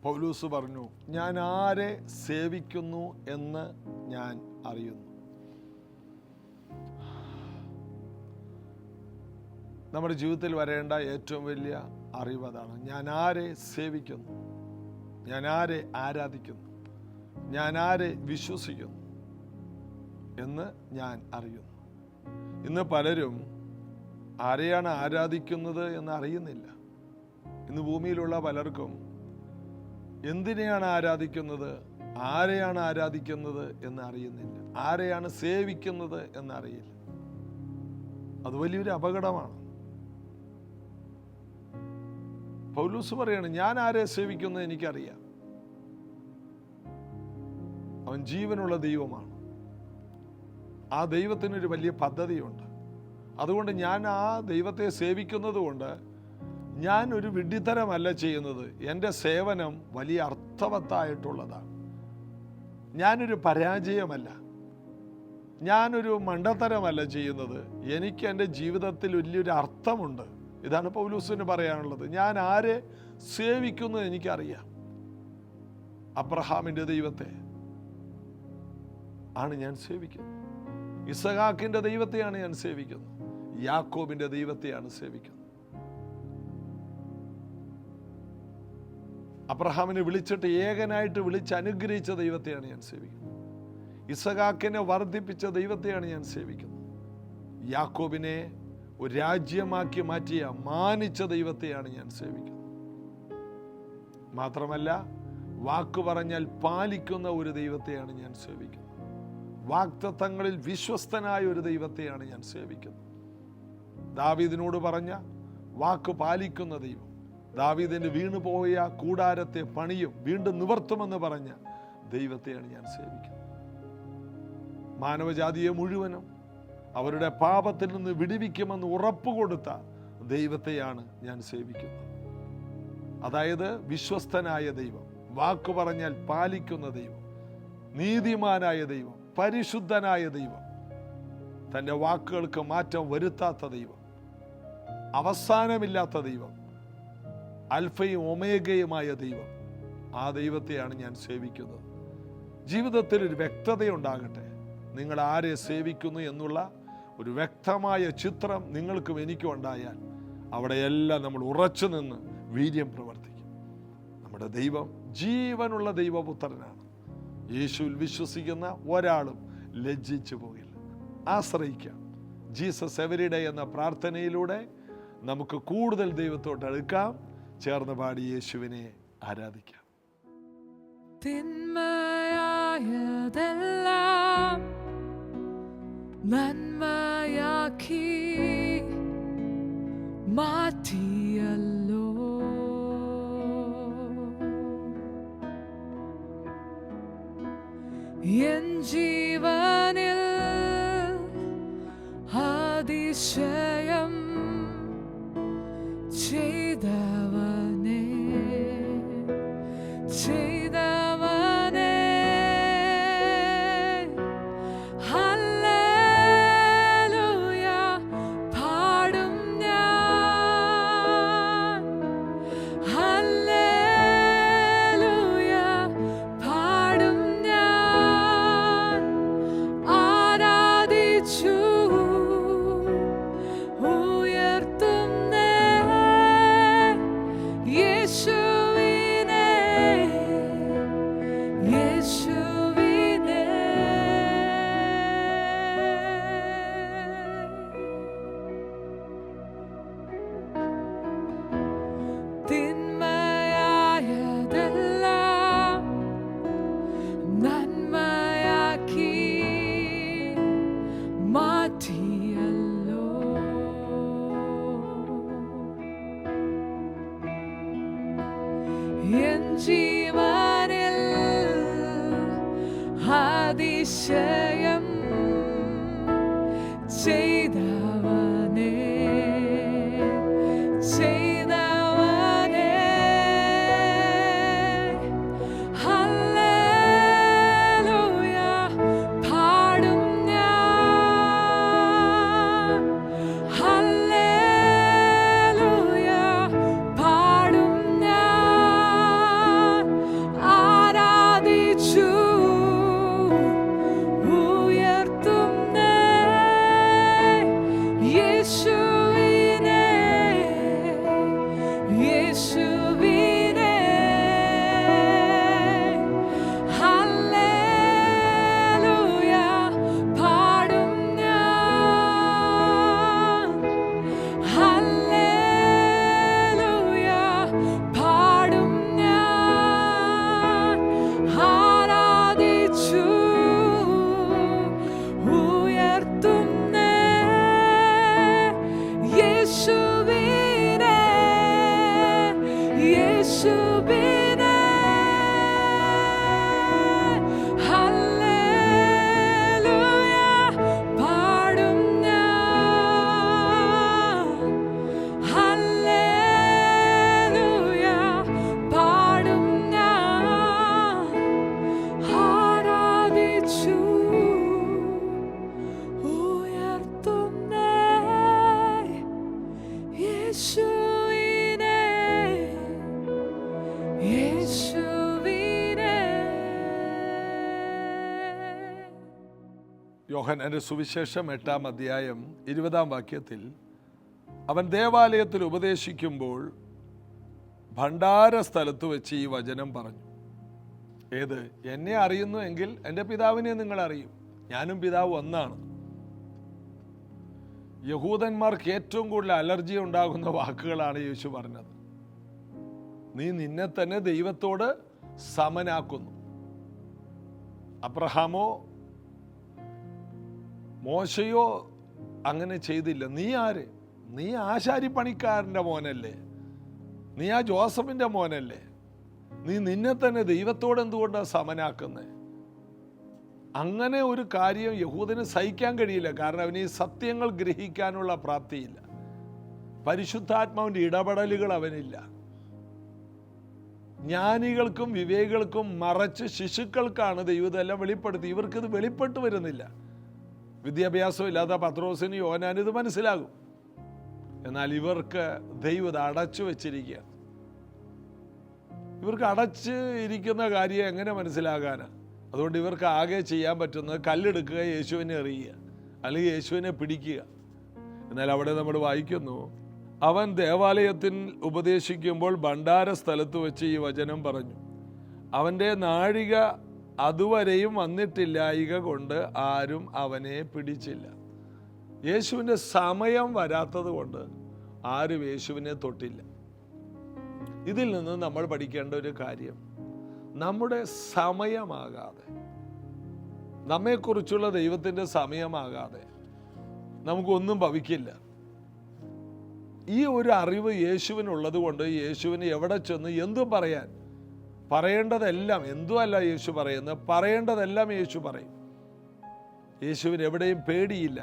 പൗലോസ് പറഞ്ഞു, ഞാൻ ആരെ സേവിക്കുന്നു എന്ന് ഞാൻ അറിയുന്നു. നമ്മുടെ ജീവിതത്തിൽ വരേണ്ട ഏറ്റവും വലിയ അറിവ് അതാണ്. ഞാൻ ആരെ സേവിക്കുന്നു, ഞാൻ ആരെ ആരാധിക്കുന്നു, ഞാൻ ആരെ വിശ്വസിക്കുന്നു എന്ന് ഞാൻ അറിയുന്നു. ഇന്ന് പലരും ആരെയാണ് ആരാധിക്കുന്നത് എന്ന് അറിയുന്നില്ല. ഇന്ന് ഭൂമിയിലുള്ള പലർക്കും എന്തിനെയാണ് ആരാധിക്കുന്നത്, ആരെയാണ് ആരാധിക്കുന്നത് എന്ന് അറിയുന്നില്ല, ആരെയാണ് സേവിക്കുന്നത് എന്നറിയില്ല. അത് വലിയൊരു അപകടമാണ്. പൗലോസ് പറയാണ്, ഞാൻ ആരെ സേവിക്കുന്നത് എനിക്കറിയാം. അവൻ ജീവനുള്ള ദൈവമാണ്. ആ ദൈവത്തിനൊരു വലിയ പദ്ധതിയുണ്ട്. അതുകൊണ്ട് ഞാൻ ആ ദൈവത്തെ സേവിക്കുന്നത് കൊണ്ട് ഞാൻ ഒരു വിഡ്ഢിത്തരമല്ല ചെയ്യുന്നത്. എൻ്റെ സേവനം വലിയ അർത്ഥവത്തായിട്ടുള്ളതാണ്. ഞാനൊരു പരാജയമല്ല, ഞാനൊരു മണ്ടത്തരമല്ല ചെയ്യുന്നത്. എനിക്ക് എൻ്റെ ജീവിതത്തിൽ വലിയൊരു അർത്ഥമുണ്ട്. ഇതാണ് പൗലോസിന് പറയാനുള്ളത്. ഞാൻ ആരെ സേവിക്കുന്നത് എനിക്കറിയാം. അബ്രഹാമിൻ്റെ ദൈവത്തെ ആണ് ഞാൻ സേവിക്കുന്നത്. ഇസഹാക്കിൻ്റെ ദൈവത്തെയാണ് ഞാൻ സേവിക്കുന്നത്. യാക്കോബിൻ്റെ ദൈവത്തെയാണ് സേവിക്കുന്നത്. അബ്രഹാമിനെ വിളിച്ചിട്ട് ഏകനായിട്ട് വിളിച്ച് അനുഗ്രഹിച്ച ദൈവത്തെയാണ് ഞാൻ സേവിക്കുന്നത്. ഇസഹാക്കിനെ വർദ്ധിപ്പിച്ച ദൈവത്തെയാണ് ഞാൻ സേവിക്കുന്നത്. യാക്കോബിനെ ഒരു രാജ്യമാക്കി മാറ്റിയ മാനിച്ച ദൈവത്തെയാണ് ഞാൻ സേവിക്കുന്നത്. മാത്രമല്ല, വാക്ക് പറഞ്ഞാൽ പാലിക്കുന്ന ഒരു ദൈവത്തെയാണ് ഞാൻ സേവിക്കുന്നത്. വാഗ്ദത്തങ്ങളിൽ വിശ്വസ്തനായ ഒരു ദൈവത്തെയാണ് ഞാൻ സേവിക്കുന്നത്. ദാവീദിനോട് പറഞ്ഞ വാക്ക് പാലിക്കുന്ന ദൈവം, ദാവീദിന് വീണുപോയ കൂടാരത്തെ പണിയും വീണ്ടും നിവർത്തുമെന്ന് പറഞ്ഞ ദൈവത്തെയാണ് ഞാൻ സേവിക്കുന്നത്. മാനവജാതിയെ മുഴുവനും അവരുടെ പാപത്തിൽ നിന്ന് വിടുവിക്കുമെന്ന് ഉറപ്പുകൊടുത്ത ദൈവത്തെയാണ് ഞാൻ സേവിക്കുന്നത്. അതായത് വിശ്വസ്തനായ ദൈവം, വാക്ക് പറഞ്ഞാൽ പാലിക്കുന്ന ദൈവം, നീതിമാനായ ദൈവം, പരിശുദ്ധനായ ദൈവം, തൻ്റെ വാക്കുകൾക്ക് മാറ്റം വരുത്താത്ത ദൈവം, അവസാനമില്ലാത്ത ദൈവം, അൽഫയും ഒമേഗയുമായ ദൈവം. ആ ദൈവത്തെയാണ് ഞാൻ സേവിക്കുന്നത്. ജീവിതത്തിൽ ഒരു വ്യക്തതയുണ്ടാകട്ടെ. നിങ്ങൾ ആരെ സേവിക്കുന്നു എന്നുള്ള ഒരു വ്യക്തമായ ചിത്രം നിങ്ങൾക്കും എനിക്കും ഉണ്ടായാൽ അവിടെയെല്ലാം നമ്മൾ ഉറച്ചു നിന്ന് വീര്യം പ്രവർത്തിക്കും. നമ്മുടെ ദൈവം ജീവനുള്ള ദൈവപുത്രനാണ്. യേശുവിൽ വിശ്വസിക്കുന്ന ഒരാളും ലജ്ജിച്ചു പോകില്ല. ആശ്രയിക്കാം. ജീസസ് എവരി ഡേ എന്ന പ്രാർത്ഥനയിലൂടെ നമുക്ക് കൂടുതൽ ദൈവത്തോട്ട് അടുക്കാം. ചേർന്ന് പാടി യേശുവിനെ ആരാധിക്കാം. തിന്മയായതെല്ലാം നന്മയാക്കി മാറ്റിയല്ലോ, എൻ ജീവനിൽ അതിശയം ചെയ്തവനേ, ചെയ്തവനേ, ഹല്ലേലൂയ പാടും ഞാൻ, ഹല്ലേലൂയ പാടും ഞാൻ, ആരാധിച്ചു ജീവനിൽ അതിശയം ചെയ്തവനേ, ചെയ്തവനേ, ഹല്ലേലൂയ പാടും ഞാൻ, ഹല്ലേലൂയ പാടും ഞാൻ, യോഹന്നാന്റെ സുവിശേഷം 8-ാം അധ്യായം 20-ാം വാക്യത്തിൽ അവൻ ദേവാലയത്തിൽ ഉപദേശിക്കുമ്പോൾ ഭണ്ഡാര സ്ഥലത്ത് വെച്ച് ഈ വചനം പറഞ്ഞു. ഏത്? എന്നെ അറിയുന്നു എങ്കിൽ എൻ്റെ പിതാവിനെ നിങ്ങൾ അറിയും, ഞാനും പിതാവ് ഒന്നാണ്. യഹൂദന്മാർക്ക് ഏറ്റവും കൂടുതൽ അലർജി ഉണ്ടാകുന്ന വാക്കുകളാണ് യേശു പറഞ്ഞത്. നീ നിന്നെ തന്നെ ദൈവത്തോട് സമനാക്കുന്നു. അബ്രഹാമോ മോശയോ അങ്ങനെ ചെയ്തില്ല. നീ ആര്? നീ ആശാരിപ്പണിക്കാരൻ്റെ മോനല്ലേ? നീ ആ ജോസഫിൻ്റെ മോനല്ലേ? നീ നിന്നെ തന്നെ ദൈവത്തോട് എന്തുകൊണ്ടാണ് സമനാക്കുന്നത്? അങ്ങനെ ഒരു കാര്യം യഹൂദന് സഹിക്കാൻ കഴിയില്ല. കാരണം അവന് ഈ സത്യങ്ങൾ ഗ്രഹിക്കാനുള്ള പ്രാപ്തിയില്ല. പരിശുദ്ധാത്മാവിൻ്റെ ഇടപെടലുകൾ അവനില്ല. ജ്ഞാനികൾക്കും വിവേകികൾക്കും മറച്ച് ശിശുക്കൾക്കാണ് ദൈവം ഇതെല്ലാം വെളിപ്പെടുത്തി. ഇവർക്കിത് വെളിപ്പെട്ട് വരുന്നില്ല. വിദ്യാഭ്യാസം ഇല്ലാത്ത പത്രോസിന് യോഹന്നാന് ഇത് മനസ്സിലാകും. എന്നാൽ ഇവർക്ക് ദൈവം ഇത് അടച്ചു വെച്ചിരിക്കുകയാണ്. ഇവർക്ക് അടച്ച് ഇരിക്കുന്ന കാര്യം എങ്ങനെ മനസ്സിലാകാനാ? അതുകൊണ്ട് ഇവർക്ക് ആകെ ചെയ്യാൻ പറ്റുന്നത് കല്ലെടുക്കുക, യേശുവിനെ എറിയുക, അല്ലെങ്കിൽ യേശുവിനെ പിടിക്കുക. എന്നാൽ അവിടെ നമ്മൾ വായിക്കുന്നു, അവൻ ദേവാലയത്തിൽ ഉപദേശിക്കുമ്പോൾ ഭണ്ഡാര സ്ഥലത്ത് വെച്ച് ഈ വചനം പറഞ്ഞു. അവൻ്റെ നാഴിക അതുവരെയും വന്നിട്ടില്ലായിക കൊണ്ട് ആരും അവനെ പിടിച്ചില്ല. യേശുവിൻ്റെ സമയം വരാത്തത് കൊണ്ട് ആരും യേശുവിനെ തൊട്ടില്ല. ഇതിൽ നിന്ന് നമ്മൾ പഠിക്കേണ്ട ഒരു കാര്യം, നമ്മുടെ സമയമാകാതെ, നമ്മെക്കുറിച്ചുള്ള ദൈവത്തിൻ്റെ സമയമാകാതെ നമുക്കൊന്നും ഭവിക്കില്ല. ഈ ഒരു അറിവ് യേശുവിനുള്ളത് കൊണ്ട് യേശുവിന് എവിടെ ചെന്ന് എന്തും പറയാൻ, പറയേണ്ടതെല്ലാം, എന്തുമല്ല യേശു പറയുന്നത്, പറയേണ്ടതെല്ലാം യേശു പറയും. യേശുവിന് എവിടെയും പേടിയില്ല.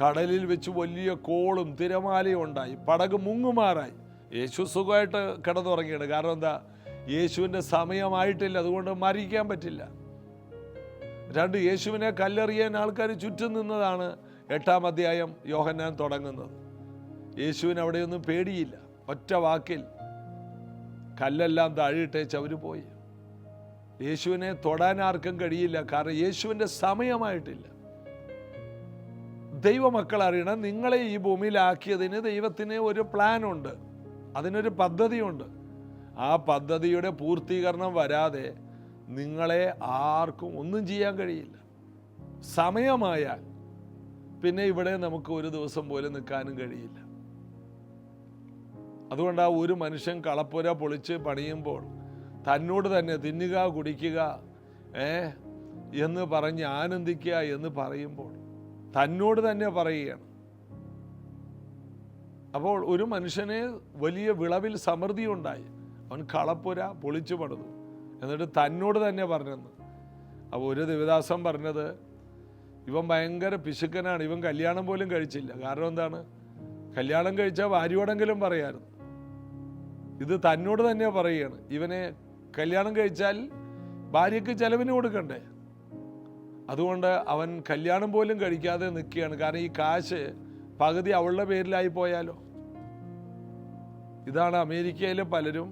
കടലിൽ വെച്ച് വലിയ കോളും തിരമാലയും ഉണ്ടായി, പടക് മുങ്ങുമാറായി. യേശു സുഖമായിട്ട് കിടന്നുറങ്ങിയാണ്. കാരണം എന്താ? യേശുവിൻ്റെ സമയമായിട്ടില്ല, അതുകൊണ്ട് മരിക്കാൻ പറ്റില്ല. രണ്ട്, യേശുവിനെ കല്ലെറിയാൻ ആൾക്കാർ ചുറ്റും നിന്നതാണ് 8-ാം അധ്യായം യോഹന്നാൻ തുടങ്ങുന്നത്. യേശുവിന് അവിടെയൊന്നും പേടിയില്ല. ഒറ്റ വാക്കിൽ കല്ലെല്ലാം താഴിട്ടേച്ച് അവർ പോയി. യേശുവിനെ തൊടാൻ ആർക്കും കഴിയില്ല. കാരണം യേശുവിൻ്റെ സമയമായിട്ടില്ല. ദൈവമക്കൾ അറിയണം, നിങ്ങളെ ഈ ഭൂമിയിലാക്കിയതിന് ദൈവത്തിന് ഒരു പ്ലാനുണ്ട്, അതിനൊരു പദ്ധതിയുണ്ട്. ആ പദ്ധതിയുടെ പൂർത്തീകരണം വരാതെ നിങ്ങളെ ആർക്കും ഒന്നും ചെയ്യാൻ കഴിയില്ല. സമയമായാൽ പിന്നെ ഇവിടെ നമുക്ക് ഒരു ദിവസം പോലും നിൽക്കാനും കഴിയില്ല. അതുകൊണ്ട് ആ ഒരു മനുഷ്യൻ കളപ്പുര പൊളിച്ച് പണിയുമ്പോൾ തന്നോട് തന്നെ തിന്നുക, കുടിക്കുക, എന്ന് പറഞ്ഞ് ആനന്ദിക്കുക എന്ന് പറയുമ്പോൾ തന്നോട് തന്നെ പറയുകയാണ്. അപ്പോൾ ഒരു മനുഷ്യനെ വലിയ വിളവിൽ സമൃദ്ധി ഉണ്ടായി. അവൻ കളപ്പുര പൊളിച്ചു പണിതു, എന്നിട്ട് തന്നോട് തന്നെ പറഞ്ഞെന്ന്. അപ്പോൾ ഒരു ദേവദാസൻ പറഞ്ഞത്, ഇവൻ ഭയങ്കര പിശുക്കനാണ്, ഇവൻ കല്യാണം പോലും കഴിച്ചില്ല. കാരണം എന്താണ്? കല്യാണം കഴിച്ചാൽ ഭാര്യയോടെങ്കിലും പറയാമായിരുന്നു. ഇത് തന്നോട് തന്നെ പറയുകയാണ്. ഇവനെ കല്യാണം കഴിച്ചാൽ ഭാര്യയ്ക്ക് ചെലവിന് കൊടുക്കണ്ടേ? അതുകൊണ്ട് അവൻ കല്യാണം പോലും കഴിക്കാതെ നിൽക്കുകയാണ്. കാരണം ഈ കാശ് പകുതി അവളുടെ പേരിലായി പോയാലോ. ഇതാണ് അമേരിക്കയിലെ പലരും,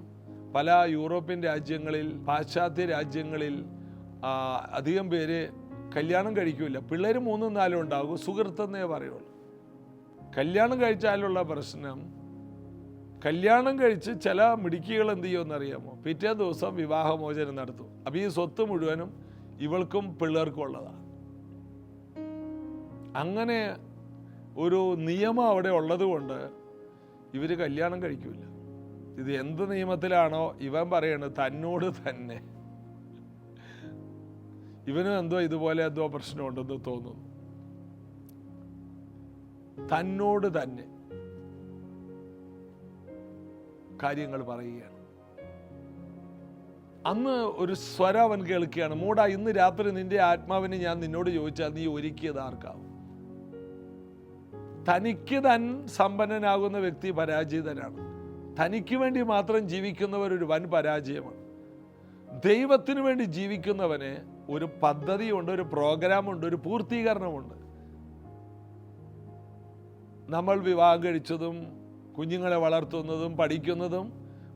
പല യൂറോപ്യൻ രാജ്യങ്ങളിൽ, പാശ്ചാത്യ രാജ്യങ്ങളിൽ അധികം പേര് കല്യാണം കഴിക്കില്ല. പിള്ളേർ 3-4 ഉണ്ടാകും, സുഹൃത്തെന്നേ പറയുള്ളൂ. കല്യാണം കഴിച്ചാലുള്ള പ്രശ്നം, കല്യാണം കഴിച്ച് ചില മിടുക്കികൾ എന്ത് ചെയ്യുമെന്നറിയാമോ? പിറ്റേ ദിവസം വിവാഹമോചനം നടത്തും. അപ്പം ഈ സ്വത്ത് മുഴുവനും ഇവൾക്കും പിള്ളേർക്കും ഉള്ളതാണ്. അങ്ങനെ ഒരു നിയമം അവിടെ ഉള്ളത് കൊണ്ട് ഇവർ കല്യാണം കഴിക്കില്ല. ഇത് എന്ത് നിയമത്തിലാണോ ഇവൻ പറയണത്, തന്നോട് തന്നെ. ഇവനും എന്തോ ഇതുപോലെ എന്തോ പ്രശ്നമുണ്ടെന്ന് തോന്നുന്നു. തന്നോട് തന്നെ കാര്യങ്ങൾ പറയുകയാണ്. അന്ന് ഒരു സ്വരം അവൻ കേൾക്കുകയാണ്, മൂടാ, ഇന്ന് രാത്രി നിന്റെ ആത്മാവിനെ ഞാൻ നിന്നോട് ചോദിച്ചാൽ നീ ഒരുക്കിയത് ആർക്കാവും? തനിക്ക് താൻ സമ്പന്നനാകുന്ന വ്യക്തി പരാജിതനാണ്. തനിക്ക് വേണ്ടി മാത്രം ജീവിക്കുന്നവർ ഒരു വൻ പരാജയമാണ്. ദൈവത്തിന് വേണ്ടി ജീവിക്കുന്നവന് ഒരു പദ്ധതിയുണ്ട്, ഒരു പ്രോഗ്രാമുണ്ട്, ഒരു പൂർത്തീകരണമുണ്ട്. നമ്മൾ വിവാഹം കഴിച്ചതും കുഞ്ഞുങ്ങളെ വളർത്തുന്നതും പഠിക്കുന്നതും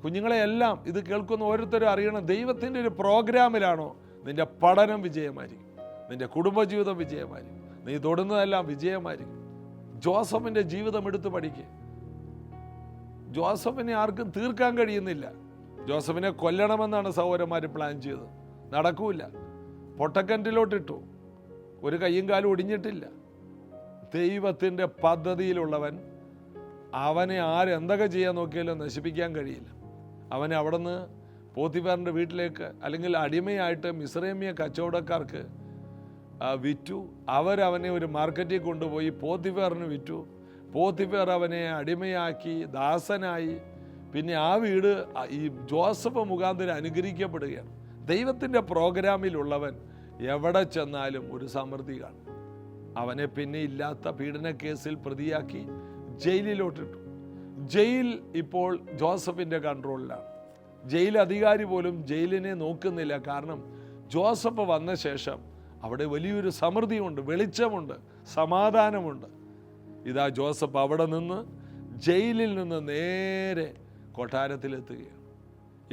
കുഞ്ഞുങ്ങളെ എല്ലാം ഇത് കേൾക്കുന്ന ഓരോരുത്തരും അറിയണം, ദൈവത്തിൻ്റെ ഒരു പ്രോഗ്രാമിലാണോ നിന്റെ പഠനം വിജയമായിരിക്കും. നിന്റെ കുടുംബജീവിതം വിജയമായിരിക്കും. നീ തൊടുന്നതെല്ലാം വിജയമായിരിക്കും. ജോസഫിന്റെ ജീവിതം എടുത്തു പഠിക്കുക. ജോസഫിനെ ആർക്കും തീർക്കാൻ കഴിയുന്നില്ല. ജോസഫിനെ കൊല്ലണമെന്നാണ് സഹോദരന്മാർ പ്ലാൻ ചെയ്തത്. നടക്കൂല. പൊട്ടക്കിണറ്റിലോട്ടിട്ടു. ഒരു കയ്യും കാലും ഒടിഞ്ഞിട്ടില്ല. ദൈവത്തിൻ്റെ പദ്ധതിയിലുള്ളവൻ അവനെ ആരെന്തൊക്കെ ചെയ്യാൻ നോക്കിയാലും നശിപ്പിക്കാൻ കഴിയില്ല. അവനെ അവിടെ നിന്ന് പോത്തിഫാറിൻ്റെ വീട്ടിലേക്ക്, അല്ലെങ്കിൽ അടിമയായിട്ട് മിസ്രൈമിയ കച്ചവടക്കാർക്ക് വിറ്റു. അവരവനെ ഒരു മാർക്കറ്റിൽ കൊണ്ടുപോയി പോത്തിഫാറിന് വിറ്റു. പോത്തിഫാർ അവനെ അടിമയാക്കി, ദാസനായി. പിന്നെ ആ വീട് ഈ ജോസഫ് മുഖാന്തരം അനുഗ്രഹിക്കപ്പെടുകയാണ്. ദൈവത്തിൻ്റെ പ്രോഗ്രാമിലുള്ളവൻ എവിടെ ചെന്നാലും ഒരു സമൃദ്ധി കാണും. അവനെ പിന്നെ ഇല്ലാത്ത പീഡന കേസിൽ പ്രതിയാക്കി ജയിലിലോട്ടിട്ടു. ജയിൽ ഇപ്പോൾ ജോസഫിൻ്റെ കൺട്രോളിലാണ്. ജയിൽ അധികാരി പോലും ജയിലിനെ നോക്കുന്നില്ല. കാരണം ജോസഫ് വന്ന ശേഷം അവിടെ വലിയൊരു സമൃദ്ധിയുണ്ട്, വെളിച്ചമുണ്ട്, സമാധാനമുണ്ട്. ഇതാ ജോസഫ് അവിടെ നിന്ന് ജയിലിൽ നിന്ന് നേരെ കൊട്ടാരത്തിലെത്തുകയാണ്.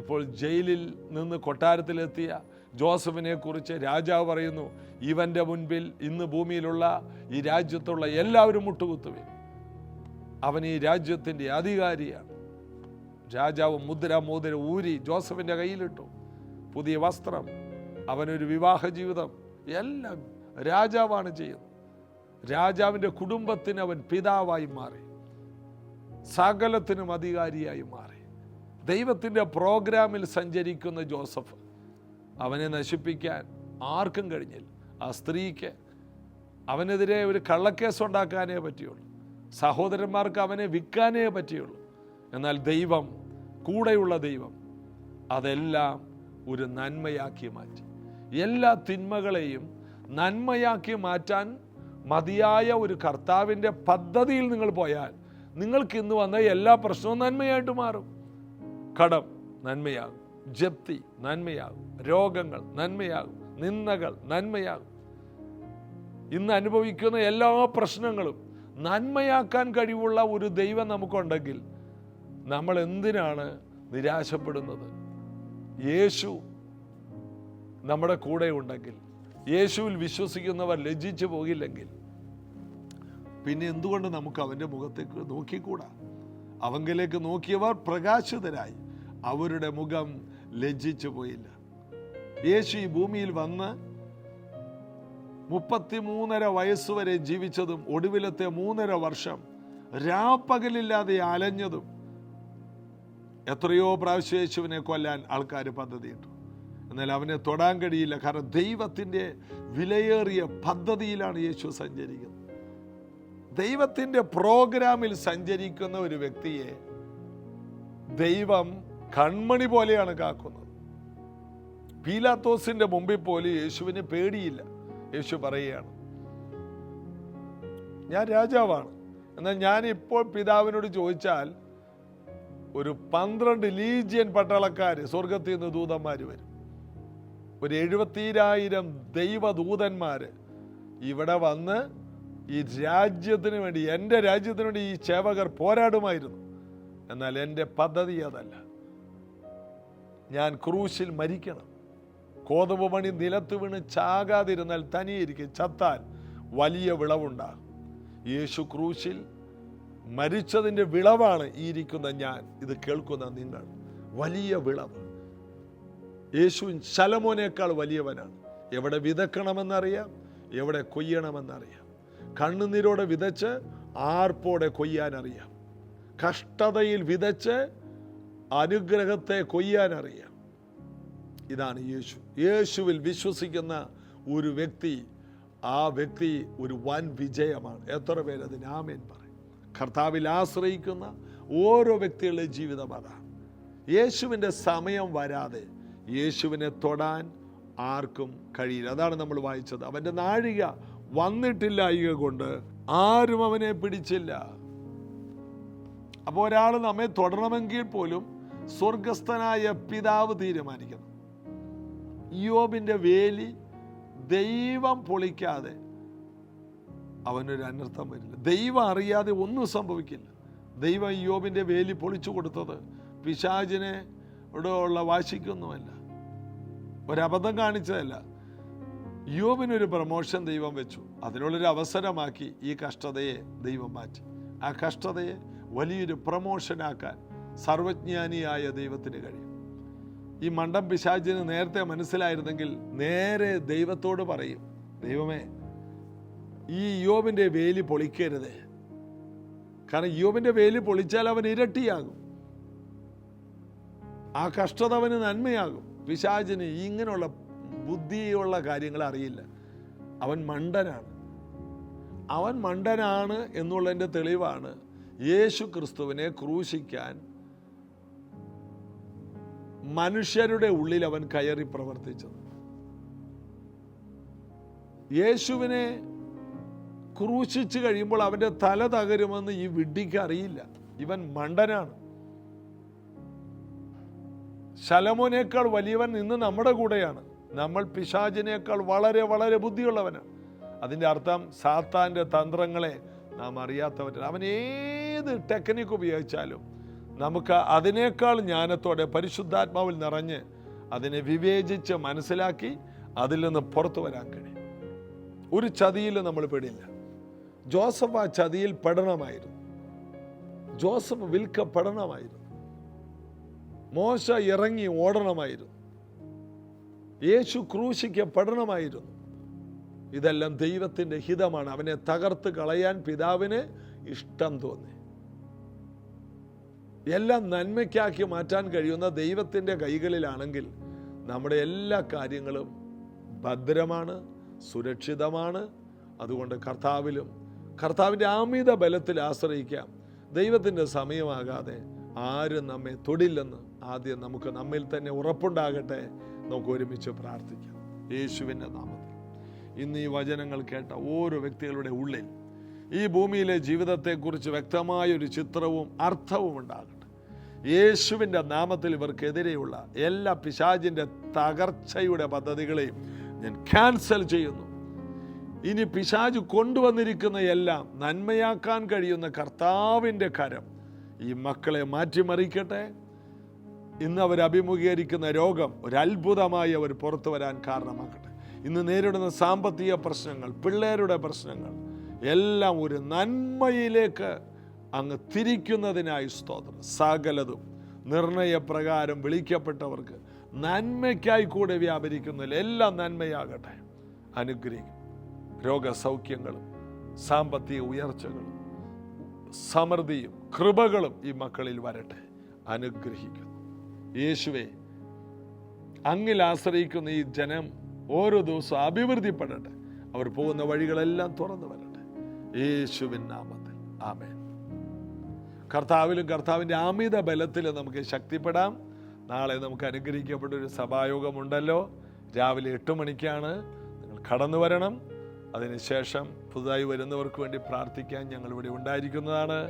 ഇപ്പോൾ ജയിലിൽ നിന്ന് കൊട്ടാരത്തിലെത്തിയ ജോസഫിനെ കുറിച്ച് രാജാവ് പറയുന്നു, ഇവൻ്റെ മുൻപിൽ ഇന്ന് ഭൂമിയിലുള്ള ഈ രാജ്യത്തുള്ള എല്ലാവരും മുട്ടുകുത്തുവേ. അവൻ ഈ രാജ്യത്തിൻ്റെ അധികാരിയാണ്. രാജാവ് മോതിര ഊരി ജോസഫിൻ്റെ കയ്യിലിട്ടു. പുതിയ വസ്ത്രം, അവനൊരു വിവാഹ ജീവിതം, എല്ലാം രാജാവാണ് ചെയ്യുന്നത്. രാജാവിൻ്റെ കുടുംബത്തിന് അവൻ പിതാവായി മാറി, സകലത്തിനും അധികാരിയായി മാറി. ദൈവത്തിൻ്റെ പ്രോഗ്രാമിൽ സഞ്ചരിക്കുന്ന ജോസഫ്, അവനെ നശിപ്പിക്കാൻ ആർക്കും കഴിഞ്ഞില്ല. ആ സ്ത്രീക്ക് അവനെതിരെ ഒരു കള്ളക്കേസ് ഉണ്ടാക്കാനേ പറ്റിയുള്ളൂ. സഹോദരന്മാർക്ക് അവനെ വിൽക്കാനേ പറ്റിയുള്ളൂ. എന്നാൽ ദൈവം, കൂടെയുള്ള ദൈവം, അതെല്ലാം ഒരു നന്മയാക്കി മാറ്റി. എല്ലാ തിന്മകളെയും നന്മയാക്കി മാറ്റാൻ മതിയായ ഒരു കർത്താവിൻ്റെ പദ്ധതിയിൽ നിങ്ങൾ പോയാൽ നിങ്ങൾക്ക് ഇന്ന് വന്ന എല്ലാ പ്രശ്നവും നന്മയായിട്ട് മാറും. കടം നന്മയാകും, ജപ്തി നന്മയാകും, രോഗങ്ങൾ നന്മയാകും, നിന്ദകൾ നന്മയാകും. ഇന്ന് അനുഭവിക്കുന്ന എല്ലാ പ്രശ്നങ്ങളും നന്മയാക്കാൻ കഴിവുള്ള ഒരു ദൈവം നമുക്കുണ്ടെങ്കിൽ നമ്മൾ എന്തിനാണ് നിരാശപ്പെടുന്നത്? യേശു നമ്മുടെ കൂടെ ഉണ്ടെങ്കിൽ, യേശുവിൽ വിശ്വസിക്കുന്നവർ ലജ്ജിച്ചു പോകില്ലെങ്കിൽ പിന്നെ എന്തുകൊണ്ട് നമുക്ക് അവൻ്റെ മുഖത്തേക്ക് നോക്കിക്കൂടാ? അവങ്കിലേക്ക് നോക്കിയവർ പ്രകാശിതരായി, അവരുടെ മുഖം ലജ്ജിച്ചു പോയില്ല. യേശു ഈ ഭൂമിയിൽ വന്ന് 33.5 വയസ്സുവരെ ജീവിച്ചതും ഒടുവിലത്തെ 3.5 വർഷം രാപ്പകലില്ലാതെ അലഞ്ഞതും, എത്രയോ പ്രാവശ്യം യേശുവിനെ കൊല്ലാൻ ആൾക്കാർ പദ്ധതിയിട്ടു. എന്നാൽ അവനെ തൊടാൻ കഴിയില്ല. കാരണം ദൈവത്തിൻ്റെ വിലയേറിയ പദ്ധതിയിലാണ് യേശു സഞ്ചരിക്കുന്നത്. ദൈവത്തിൻ്റെ പ്രോഗ്രാമിൽ സഞ്ചരിക്കുന്ന ഒരു വ്യക്തിയെ ദൈവം കൺമണി പോലെയാണ് കാക്കുന്നത്. പീലാത്തോസിന്റെ മുമ്പിൽ പോലും യേശുവിന് പേടിയില്ല. യേശു പറയുകയാണ്, ഞാൻ രാജാവാണ്, എന്നാൽ ഞാൻ ഇപ്പോൾ പിതാവിനോട് ചോദിച്ചാൽ ഒരു 12 ലീജിയൻ പട്ടാളക്കാര് സ്വർഗത്തിൽ നിന്ന് ദൂതന്മാർ വരും. ഒരു 70,000 ദൈവദൂതന്മാര് ഇവിടെ വന്ന് ഈ രാജ്യത്തിന് വേണ്ടി, എൻ്റെ രാജ്യത്തിന് വേണ്ടി ഈ സേവകർ പോരാടുമായിരുന്നു. എന്നാൽ എൻ്റെ പദ്ധതി അതല്ല. ഞാൻ ക്രൂശിൽ മരിക്കണം. കോതമ്പ് മണി നിലത്ത് വീണ് ചാകാതിരുന്നാൽ തനിയിരിക്കും, ചത്താൽ വലിയ വിളവുണ്ടാകും. യേശു ക്രൂശിൽ മരിച്ചതിൻ്റെ വിളവാണ് ഈ ഇരിക്കുന്ന ഞാൻ, ഇത് കേൾക്കുന്ന നിങ്ങൾ. വലിയ വിളവ്. യേശു ശലോമോനേക്കാൾ വലിയവനാണ്. എവിടെ വിതക്കണമെന്നറിയാം, എവിടെ കൊയ്യണമെന്നറിയാം. കണ്ണുനീരോടെ വിതച്ച് ആർപ്പോടെ കൊയ്യാനറിയാം. കഷ്ടതയിൽ വിതച്ച് അനുഗ്രഹത്തെ കൊയ്യാനറിയാം. ഇതാണ് യേശു. യേശുവിൽ വിശ്വസിക്കുന്ന ഒരു വ്യക്തി, ആ വ്യക്തി ഒരു വൻ വിജയമാണ്. എത്ര പേര് അതിന് ആമേൻ പറയും? കർത്താവിൽ ആശ്രയിക്കുന്ന ഓരോ വ്യക്തികളുടെ ജീവിതം അതാണ്. യേശുവിൻ്റെ സമയം വരാതെ യേശുവിനെ തൊടാൻ ആർക്കും കഴിയില്ല. അതാണ് നമ്മൾ വായിച്ചത്. അവൻ്റെ നാഴിക വന്നിട്ടില്ലായക കൊണ്ട് ആരും അവനെ പിടിച്ചില്ല. അപ്പോൾ ഒരാൾ നമ്മെ തൊടണമെങ്കിൽ പോലും സ്വർഗസ്ഥനായ പിതാവ് തീരുമാനിക്കണം. യോബിന്റെ വേലി ദൈവം പൊളിക്കാതെ അവനൊരു അനർത്ഥം വരില്ല. ദൈവം അറിയാതെ ഒന്നും സംഭവിക്കില്ല. ദൈവം യോബിന്റെ വേലി പൊളിച്ചു കൊടുത്തത് പിശാചിനെ ഉള്ള വാശിക്കൊന്നുമല്ല, ഒരബദ്ധം കാണിച്ചതല്ല. യോബിനൊരു പ്രമോഷൻ ദൈവം വെച്ചു. അതിനുള്ളൊരു അവസരമാക്കി ഈ കഷ്ടതയെ ദൈവം മാറ്റി. ആ കഷ്ടതയെ വലിയൊരു പ്രമോഷനാക്കാൻ സർവജ്ഞാനിയായ ദൈവത്തിന് കഴിയും. ഈ മണ്ടം പിശാചിന് നേരത്തെ മനസ്സിലായിരുന്നെങ്കിൽ നേരെ ദൈവത്തോട് പറയും, ദൈവമേ, ഈ യോബിൻ്റെ വേലി പൊളിക്കരുതേ. കാരണം യോബിൻ്റെ വേലി പൊളിച്ചാൽ അവൻ ഇരട്ടിയാകും. ആ കഷ്ടത അവന് നന്മയാകും. പിശാചിന് ഇങ്ങനെയുള്ള ബുദ്ധിയുള്ള കാര്യങ്ങൾ അറിയില്ല. അവൻ മണ്ടനാണ് എന്നുള്ളതിൻ്റെ തെളിവാണ് യേശു ക്രിസ്തുവിനെ ക്രൂശിക്കാൻ മനുഷ്യരുടെ ഉള്ളിൽ അവൻ കയറി പ്രവർത്തിച്ചത്. യേശുവിനെ ക്രൂശിച്ചു കഴിയുമ്പോൾ അവൻ്റെ തല തകരുമെന്ന് ഈ വിഡ്ഢിക്ക് അറിയില്ല. ഇവൻ മണ്ടനാണ്. ശലോമോനേക്കാൾ വലിയവൻ ഇന്ന് നമ്മുടെ കൂടെയാണ്. നമ്മൾ പിശാചിനേക്കാൾ വളരെ വളരെ ബുദ്ധിയുള്ളവനാണ്. അതിൻ്റെ അർത്ഥം സാത്താൻ്റെ തന്ത്രങ്ങളെ നാം അറിയാത്തവരാണ്. അവൻ ഏത് ടെക്നിക്ക് ഉപയോഗിച്ചാലും നമുക്ക് അതിനേക്കാൾ ജ്ഞാനത്തോടെ പരിശുദ്ധാത്മാവിൽ നിറഞ്ഞ് അതിനെ വിവേചിച്ച് മനസ്സിലാക്കി അതിൽ നിന്ന് പുറത്തു വരാൻ കഴിയും. ഒരു ചതിയിൽ നമ്മൾ പെടില്ല. ജോസഫ് ആ ചതിയിൽ പെടണമായിരുന്നു. ജോസഫ് വിൽക്കപ്പെടണമായിരുന്നു. മോശ ഇറങ്ങി ഓടണമായിരുന്നു. യേശു ക്രൂശിക്കപ്പെടണമായിരുന്നു. ഇതെല്ലാം ദൈവത്തിൻ്റെ ഹിതമാണ്. അവനെ തകർത്ത് കളയാൻ പിതാവിന് ഇഷ്ടം തോന്നി. എല്ലാം നന്മയ്ക്കാക്കി മാറ്റാൻ കഴിയുന്ന ദൈവത്തിൻ്റെ കൈകളിലാണെങ്കിൽ നമ്മുടെ എല്ലാ കാര്യങ്ങളും ഭദ്രമാണ്, സുരക്ഷിതമാണ്. അതുകൊണ്ട് കർത്താവിൻ്റെ അമിത ബലത്തിൽ ആശ്രയിക്കാം. ദൈവത്തിൻ്റെ സമയമാകാതെ ആരും നമ്മെ തൊടില്ലെന്ന് ആദ്യം നമുക്ക് നമ്മിൽ തന്നെ ഉറപ്പുണ്ടാകട്ടെ. നമുക്ക് ഒരുമിച്ച് പ്രാർത്ഥിക്കാം. യേശുവിൻ്റെ നാമത്തിൽ ഇന്ന് ഈ വചനങ്ങൾ കേട്ട ഓരോ വ്യക്തികളുടെ ഉള്ളിൽ ഈ ഭൂമിയിലെ ജീവിതത്തെക്കുറിച്ച് വ്യക്തമായൊരു ചിത്രവും അർത്ഥവും ഉണ്ടാകട്ടെ. യേശുവിൻ്റെ നാമത്തിൽ ഇവർക്കെതിരെയുള്ള എല്ലാ പിശാചിൻ്റെ തകർച്ചയുടെ പദ്ധതികളെയും ഞാൻ ക്യാൻസൽ ചെയ്യുന്നു. ഇനി പിശാച് കൊണ്ടുവന്നിരിക്കുന്ന എല്ലാം നന്മയാക്കാൻ കഴിയുന്ന കർത്താവിൻ്റെ കരം ഈ മക്കളെ മാറ്റിമറിക്കട്ടെ. ഇന്ന് അവർ അഭിമുഖീകരിക്കുന്ന രോഗം ഒരു അത്ഭുതമായി അവർ പുറത്തു വരാൻ കാരണമാക്കട്ടെ. ഇന്ന് നേരിടുന്ന സാമ്പത്തിക പ്രശ്നങ്ങൾ, പിള്ളേരുടെ പ്രശ്നങ്ങൾ എല്ലാം ഒരു നന്മയിലേക്ക് അങ്ങ് തിരിക്കുന്നതിനായി സ്തോത്രം. സകലതും നിർണയപ്രകാരം വിളിക്കപ്പെട്ടവർക്ക് നന്മയ്ക്കായി കൂടെ വ്യാപരിക്കുന്നതിൽ എല്ലാം നന്മയാകട്ടെ. അനുഗ്രഹിക്കും. രോഗസൗഖ്യങ്ങളും സാമ്പത്തിക ഉയർച്ചകളും സമൃദ്ധിയും കൃപകളും ഈ മക്കളിൽ വരട്ടെ. അനുഗ്രഹിക്കുന്നു. യേശുവേ, അങ്ങിൽ ആശ്രയിക്കുന്ന ഈ ജനം ഓരോ ദിവസവും അഭിവൃദ്ധിപ്പെടട്ടെ. അവർ പോകുന്ന വഴികളെല്ലാം തുറന്നു വരട്ടെ. യേശുവിൻ നാമത്തിൽ ആമേൻ. കർത്താവിലും കർത്താവിൻ്റെ അമിത ബലത്തിലും നമുക്ക് ശക്തിപ്പെടാം. നാളെ നമുക്ക് അനുഗ്രഹിക്കപ്പെട്ടൊരു സഭായോഗമുണ്ടല്ലോ. രാവിലെ 8 മണിക്കാണ്. നിങ്ങൾ കടന്നു വരണം. അതിനുശേഷം പുതുതായി വരുന്നവർക്ക് വേണ്ടി പ്രാർത്ഥിക്കാൻ ഞങ്ങളിവിടെ ഉണ്ടായിരിക്കുന്നതാണ്.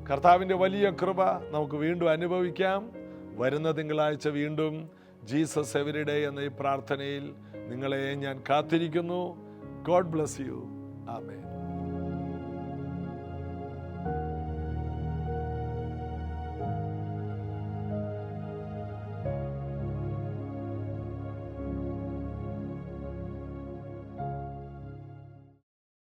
കർത്താവിൻ്റെ വലിയ കൃപ നമുക്ക് വീണ്ടും അനുഭവിക്കാം. വരുന്ന തിങ്കളാഴ്ച വീണ്ടും ജീസസ് എവരിഡേ എന്ന ഈ പ്രാർത്ഥനയിൽ നിങ്ങളെ ഞാൻ കാത്തിരിക്കുന്നു. God bless you. ആമേൻ.